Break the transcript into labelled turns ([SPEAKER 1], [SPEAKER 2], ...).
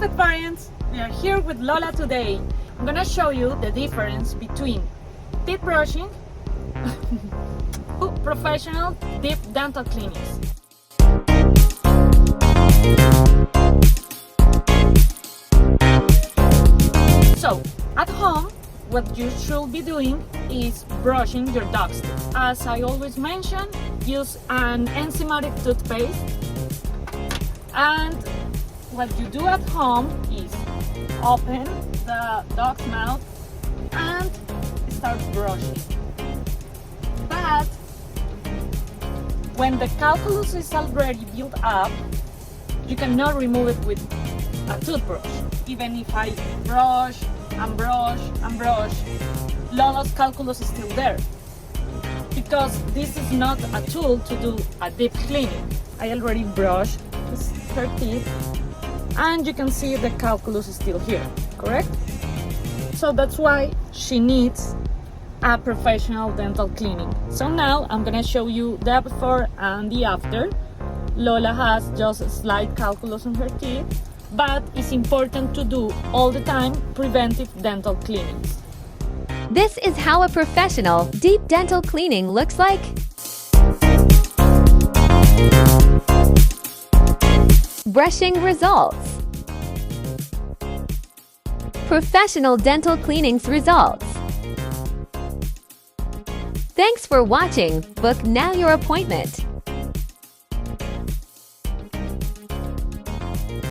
[SPEAKER 1] Respected parents, we are here with Lola today. I'm gonna show you the difference between teeth brushing to professional deep dental clinics. So, at home, what you should be doing is brushing your dog's teeth. As I always mention, use an enzymatic toothpaste, and what you do at home is open the dog's mouth and start brushing. But when the calculus is already built up, you cannot remove it with a toothbrush. Even if I brush and brush and brush, Lola's calculus is still there, because this is not a tool to do a deep cleaning. I already brushed her teeth, and you can see the calculus is still here, correct? So that's why she needs a professional dental cleaning. So now I'm gonna show you the before and the after. Lola has just a slight calculus on her teeth, but it's important to do all the time preventive dental cleanings.
[SPEAKER 2] This is how a professional deep dental cleaning looks like. Brushing results. Professional dental cleanings results. Thanks for watching. Book now your appointment.